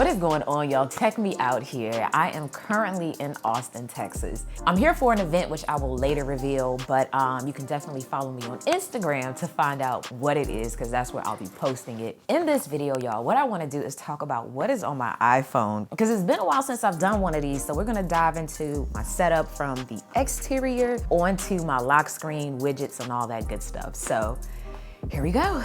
What is going on, y'all? Check me out here. I am currently in Austin, Texas. I'm here for an event which I will later reveal, but you can definitely follow me on Instagram to find out what it is, because that's where I'll be posting it. In this video, y'all, what I want to do is talk about what is on my iPhone, because it's been a while since I've done one of these, so we're going to dive into my setup from the exterior onto my lock screen, widgets, and all that good stuff. So here we go.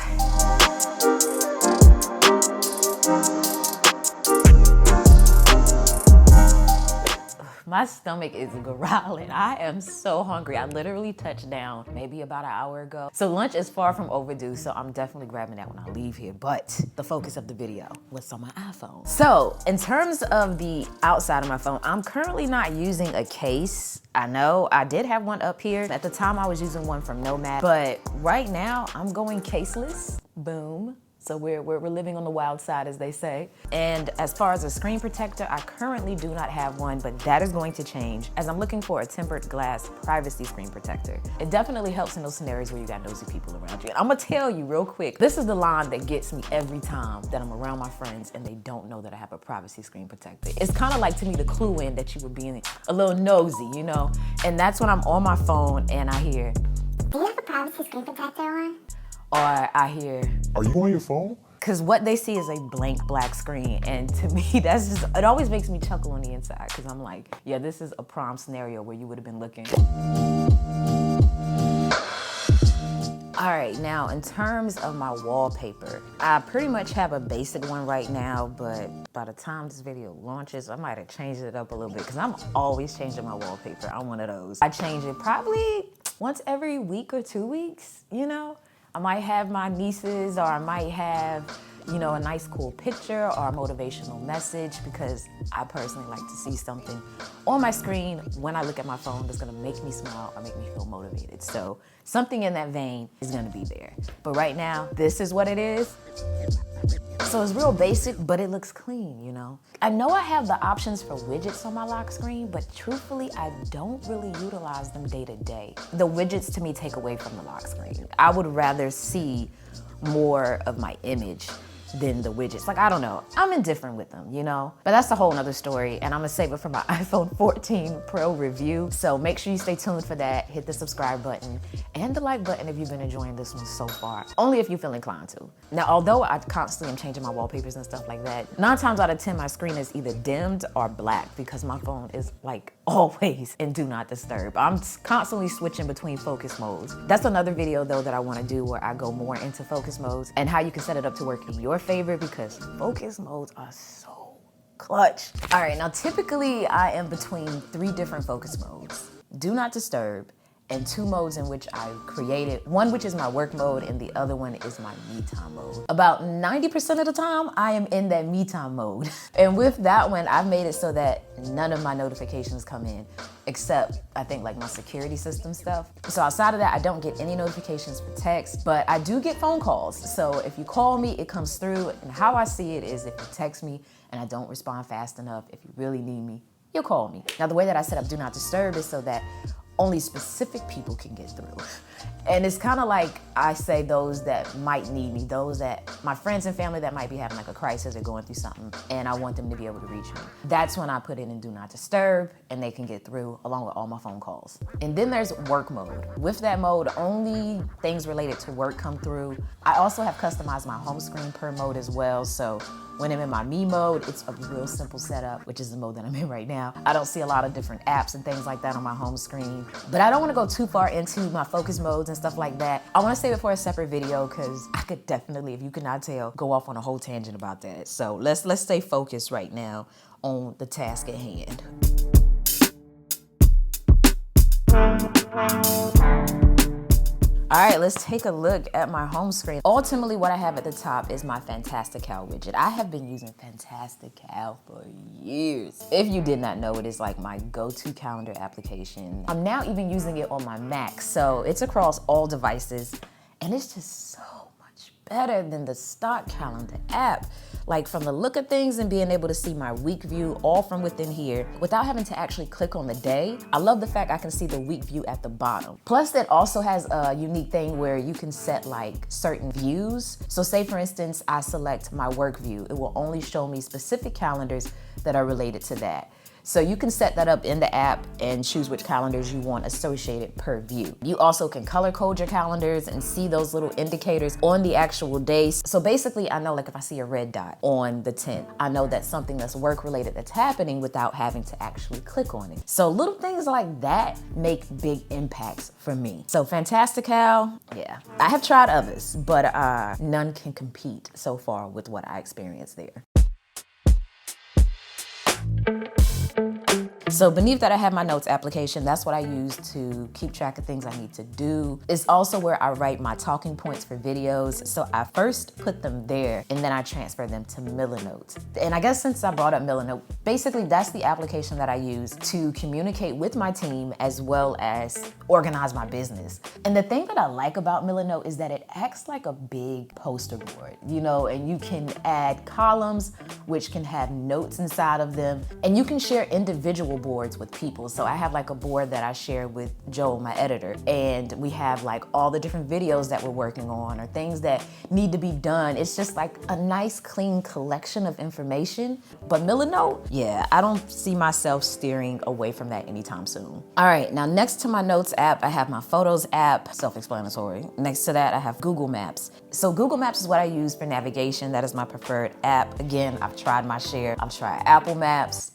My stomach is growling. I am so hungry. I literally touched down maybe about an hour ago. So lunch is far from overdue, so I'm definitely grabbing that when I leave here. But the focus of the video, what's on my iPhone. So in terms of the outside of my phone, I'm currently not using a case. I know I did have one up here. At the time I was using one from Nomad, but right now I'm going caseless. Boom. So we're living on the wild side, as they say. And as far as a screen protector, I currently do not have one, but that is going to change as I'm looking for a tempered glass privacy screen protector. It definitely helps in those scenarios where you got nosy people around you. And I'm gonna tell you real quick, this is the line that gets me every time that I'm around my friends and they don't know that I have a privacy screen protector. It's kind of like, to me, the clue in that you were being a little nosy, you know? And that's when I'm on my phone and I hear, do you have a privacy screen protector on? Or I hear, are you on your phone? Because what they see is a blank black screen. And to me, that's just, it always makes me chuckle on the inside, because I'm like, yeah, this is a prime scenario where you would have been looking. All right, now in terms of my wallpaper, I pretty much have a basic one right now, but by the time this video launches, I might have changed it up a little bit, because I'm always changing my wallpaper. I'm one of those. I change it probably once every week or 2 weeks, you know? I might have my nieces, or I might have, you know, a nice cool picture or a motivational message, because I personally like to see something on my screen when I look at my phone that's gonna make me smile or make me feel motivated. So something in that vein is gonna be there. But right now, this is what it is. So it's real basic, but it looks clean, you know? I know I have the options for widgets on my lock screen, but truthfully, I don't really utilize them day to day. The widgets to me take away from the lock screen. I would rather see more of my image than the widgets. Like, I don't know, I'm indifferent with them, you know? But that's a whole nother story, and I'm gonna save it for my iPhone 14 Pro review. So make sure you stay tuned for that. Hit the subscribe button and the like button if you've been enjoying this one so far. Only if you feel inclined to. Now, although I constantly am changing my wallpapers and stuff like that, 9 times out of 10, my screen is either dimmed or black, because my phone is like always in do not disturb. I'm constantly switching between focus modes. That's another video though that I wanna do, where I go more into focus modes and how you can set it up to work in your favor, because focus modes are so clutch. All right, now typically I am between 3 different focus modes: do not disturb, and 2 modes in which I created, one which is my work mode and the other one is my me time mode. About 90% of the time, I am in that me time mode. And with that one, I've made it so that none of my notifications come in, except I think like my security system stuff. So outside of that, I don't get any notifications for text, but I do get phone calls. So if you call me, it comes through, and how I see it is if you text me and I don't respond fast enough, if you really need me, you'll call me. Now the way that I set up do not disturb is so that only specific people can get through. And it's kind of like I say those that might need me, those that, my friends and family that might be having like a crisis or going through something, and I want them to be able to reach me. That's when I put it in do not disturb, and they can get through along with all my phone calls. And then there's work mode. With that mode, only things related to work come through. I also have customized my home screen per mode as well, so when I'm in my me mode, it's a real simple setup, which is the mode that I'm in right now. I don't see a lot of different apps and things like that on my home screen, but I don't wanna go too far into my focus modes and stuff like that. I wanna save it for a separate video, because I could definitely, if you could not tell, go off on a whole tangent about that. So let's stay focused right now on the task at hand. All right, let's take a look at my home screen. Ultimately, what I have at the top is my Fantastical widget. I have been using Fantastical for years. If you did not know, it is like my go-to calendar application. I'm now even using it on my Mac, so it's across all devices, and it's just so much better than the stock calendar app. Like from the look of things and being able to see my week view all from within here without having to actually click on the day. I love the fact I can see the week view at the bottom. Plus it also has a unique thing where you can set like certain views. So say for instance, I select my work view. It will only show me specific calendars that are related to that. So you can set that up in the app and choose which calendars you want associated per view. You also can color code your calendars and see those little indicators on the actual days. So basically I know like if I see a red dot on the 10th, I know that's something that's work related that's happening without having to actually click on it. So little things like that make big impacts for me. So Fantastical, yeah. I have tried others, but none can compete so far with what I experienced there. So beneath that, I have my notes application. That's what I use to keep track of things I need to do. It's also where I write my talking points for videos. So I first put them there and then I transfer them to Milanote. And I guess since I brought up Milanote, basically that's the application that I use to communicate with my team as well as organize my business. And the thing that I like about Milanote is that it acts like a big poster board, you know, and you can add columns which can have notes inside of them, and you can share individual boards with people. So I have like a board that I share with Joel, my editor, and we have like all the different videos that we're working on or things that need to be done. It's just like a nice clean collection of information. But Milanote, yeah, I don't see myself steering away from that anytime soon. All right, now next to my notes app, I have my photos app, self-explanatory. Next to that, I have Google Maps. So Google Maps is what I use for navigation. That is my preferred app. Again, I've tried my share. I've tried Apple Maps.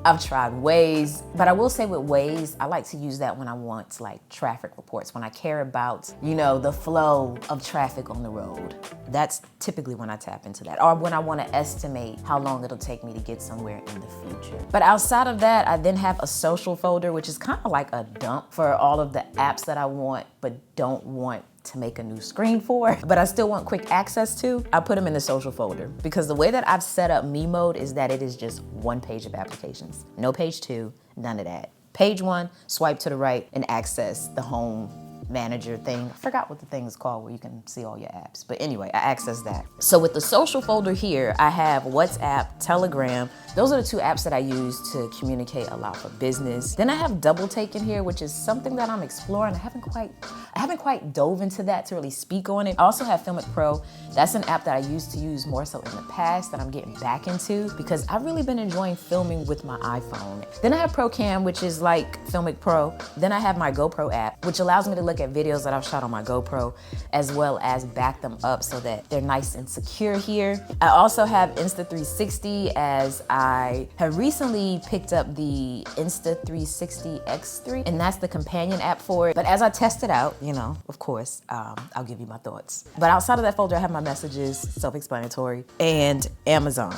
I've tried Waze, but I will say with Waze, I like to use that when I want like traffic reports, when I care about, you know, the flow of traffic on the road. That's typically when I tap into that, or when I want to estimate how long it'll take me to get somewhere in the future. But outside of that, I then have a social folder, which is kind of like a dump for all of the apps that I want, but don't want to make a new screen for, but I still want quick access to. I put them in the social folder because the way that I've set up me mode is that it is just one page of applications. No page 2, none of that. Page 1, swipe to the right and access the home manager thing. I forgot what the thing is called where you can see all your apps. But anyway, I access that. So with the social folder here, I have WhatsApp, Telegram. Those are the 2 apps that I use to communicate a lot for business. Then I have Double Take in here, which is something that I'm exploring. I haven't quite dove into that to really speak on it. I also have Filmic Pro. That's an app that I used to use more so in the past that I'm getting back into because I've really been enjoying filming with my iPhone. Then I have ProCam, which is like Filmic Pro. Then I have my GoPro app, which allows me to look at videos that I've shot on my GoPro, as well as back them up so that they're nice and secure here. I also have Insta360, as I have recently picked up the Insta360 X3, and that's the companion app for it. But as I test it out, you know, of course, I'll give you my thoughts. But outside of that folder, I have my messages, self-explanatory, and Amazon.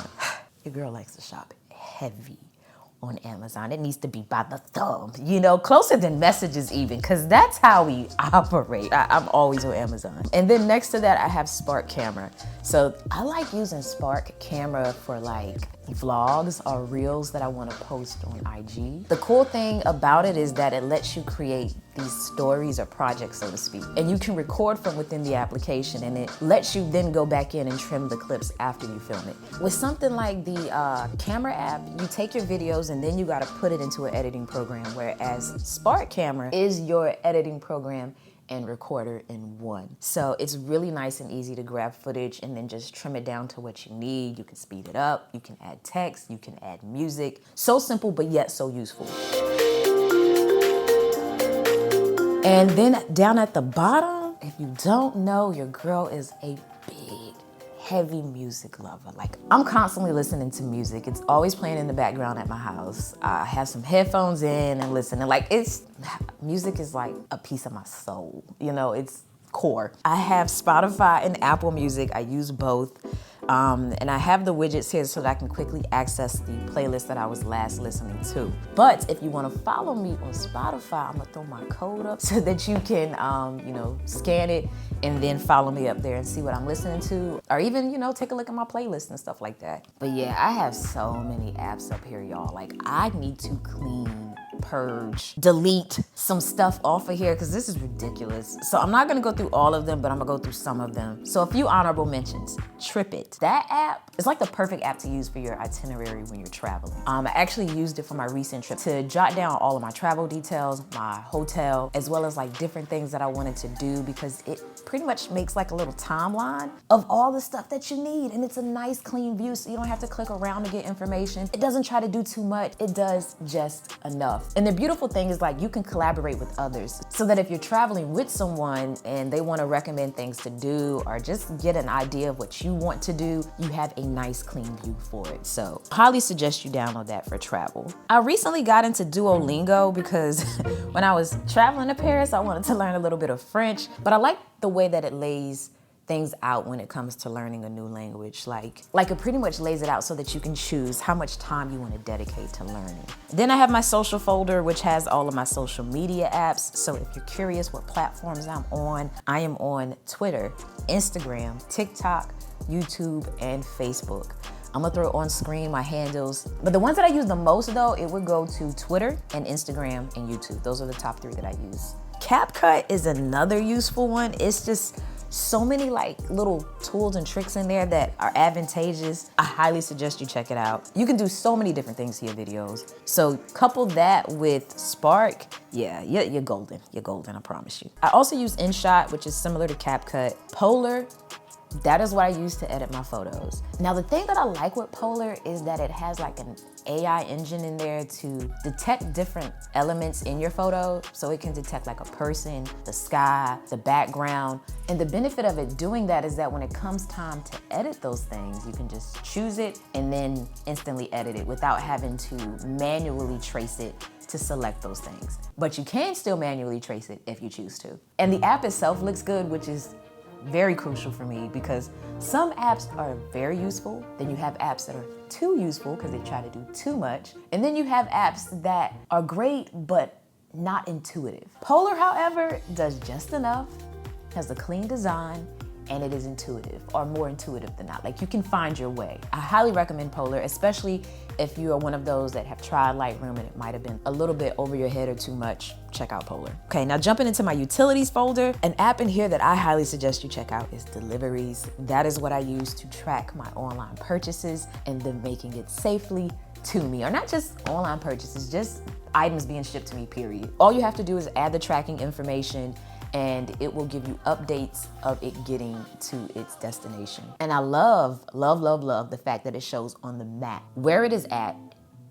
Your girl likes to shop heavy on Amazon. It needs to be by the thumb, you know, closer than messages even, because that's how we operate. I'm always on Amazon. And then next to that, I have Spark Camera. So I like using Spark Camera for like vlogs or reels that I want to post on IG. The cool thing about it is that it lets you create these stories or projects, so to speak, and you can record from within the application, and it lets you then go back in and trim the clips after you film it. With something like the camera app, you take your videos and then you got to put it into an editing program, whereas Spark Camera is your editing program and recorder in one. So it's really nice and easy to grab footage and then just trim it down to what you need. You can speed it up, you can add text, you can add music. So simple, but yet so useful. And then down at the bottom, if you don't know, your girl is a big, heavy music lover. Like, I'm constantly listening to music. It's always playing in the background at my house. I have some headphones in and listening. Like, music is like a piece of my soul. You know, it's core. I have Spotify and Apple Music. I use both. And I have the widgets here so that I can quickly access the playlist that I was last listening to. But if you want to follow me on Spotify, I'm gonna throw my code up so that you can, you know, scan it and then follow me up there and see what I'm listening to, or even, you know, take a look at my playlist and stuff like that. But yeah, I have so many apps up here, y'all. Like, I need to clean purge, delete some stuff off of here because this is ridiculous. So I'm not gonna go through all of them, but I'm gonna go through some of them. So a few honorable mentions. TripIt. That app is like the perfect app to use for your itinerary when you're traveling. I actually used it for my recent trip to jot down all of my travel details, my hotel, as well as like different things that I wanted to do because it pretty much makes like a little timeline of all the stuff that you need. And it's a nice clean view so you don't have to click around to get information. It doesn't try to do too much. It does just enough. And the beautiful thing is like you can collaborate with others so that if you're traveling with someone and they want to recommend things to do or just get an idea of what you want to do, you have a nice clean view for it. So highly suggest you download that for travel. I recently got into Duolingo because when I was traveling to Paris, I wanted to learn a little bit of French, but I like the way that it lays things out when it comes to learning a new language. Like it pretty much lays it out so that you can choose how much time you want to dedicate to learning. Then I have my social folder, which has all of my social media apps. So if you're curious what platforms I'm on, I am on Twitter, Instagram, TikTok, YouTube, and Facebook. I'm gonna throw on screen my handles, but the ones that I use the most though, it would go to Twitter and Instagram and YouTube. Those are the top 3 that I use. CapCut is another useful one. It's just so many like little tools and tricks in there that are advantageous. I highly suggest you check it out. You can do so many different things to your videos. So couple that with Spark, yeah, you're golden. You're golden, I promise you. I also use InShot, which is similar to CapCut. Polar, that is what I use to edit my photos. Now the thing that I like with Polar is that it has like an AI engine in there to detect different elements in your photo. So it can detect like a person, the sky, the background. And the benefit of it doing that is that when it comes time to edit those things, you can just choose it and then instantly edit it without having to manually trace it to select those things. But you can still manually trace it if you choose to. And the app itself looks good, which is very crucial for me because some apps are very useful. Then you have apps that are too useful because they try to do too much. And then you have apps that are great, but not intuitive. Polar, however, does just enough, has a clean design, and it is intuitive, or more intuitive than not. Like you can find your way. I highly recommend Polar, especially if you are one of those that have tried Lightroom and it might have been a little bit over your head or too much, check out Polar. Okay, now jumping into my utilities folder, an app in here that I highly suggest you check out is Deliveries. That is what I use to track my online purchases and then making it safely to me, or not just online purchases, just items being shipped to me, period. All you have to do is add the tracking information and it will give you updates of it getting to its destination. And I love, love, love, love the fact that it shows on the map where it is at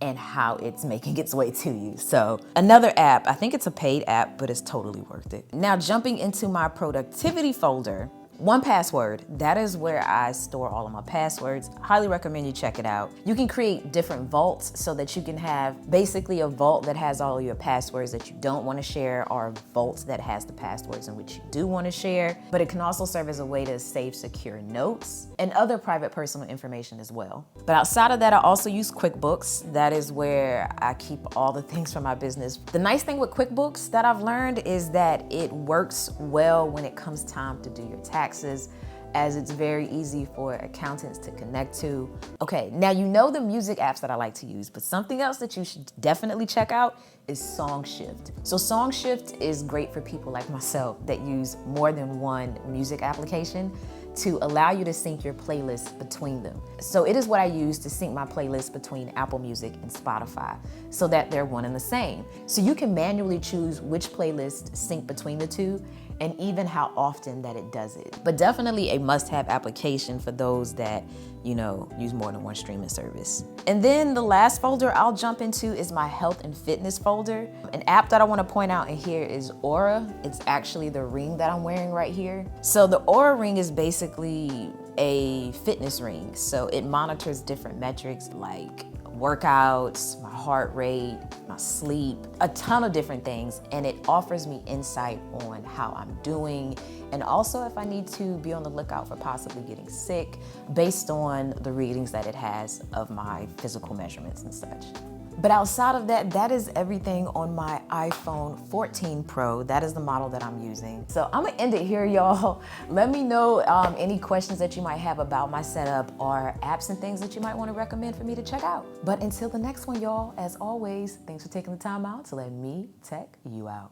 and how it's making its way to you. So another app, I think it's a paid app, but it's totally worth it. Now jumping into my productivity folder, 1Password, that is where I store all of my passwords. Highly recommend you check it out. You can create different vaults so that you can have basically a vault that has all of your passwords that you don't want to share, or vaults that has the passwords in which you do want to share. But it can also serve as a way to save secure notes and other private personal information as well. But outside of that, I also use QuickBooks. That is where I keep all the things for my business. The nice thing with QuickBooks that I've learned is that it works well when it comes time to do your taxes, as it's very easy for accountants to connect to. Okay, now you know the music apps that I like to use, but something else that you should definitely check out is SongShift. So SongShift is great for people like myself that use more than one music application to allow you to sync your playlists between them. So it is what I use to sync my playlist between Apple Music and Spotify so that they're one and the same. So you can manually choose which playlist sync between the two and even how often that it does it. But definitely a must-have application for those that, you know, use more than one streaming service. And then the last folder I'll jump into is my health and fitness folder. An app that I wanna point out in here is Aura. It's actually the ring that I'm wearing right here. So the Aura ring is basically a fitness ring. So it monitors different metrics like workouts, my heart rate, my sleep, a ton of different things, and it offers me insight on how I'm doing, and also if I need to be on the lookout for possibly getting sick based on the readings that it has of my physical measurements and such. But outside of that, that is everything on my iPhone 14 Pro. That is the model that I'm using. So I'm gonna end it here, y'all. Let me know any questions that you might have about my setup or apps and things that you might wanna recommend for me to check out. But until the next one, y'all, as always, thanks for taking the time out to let me tech you out.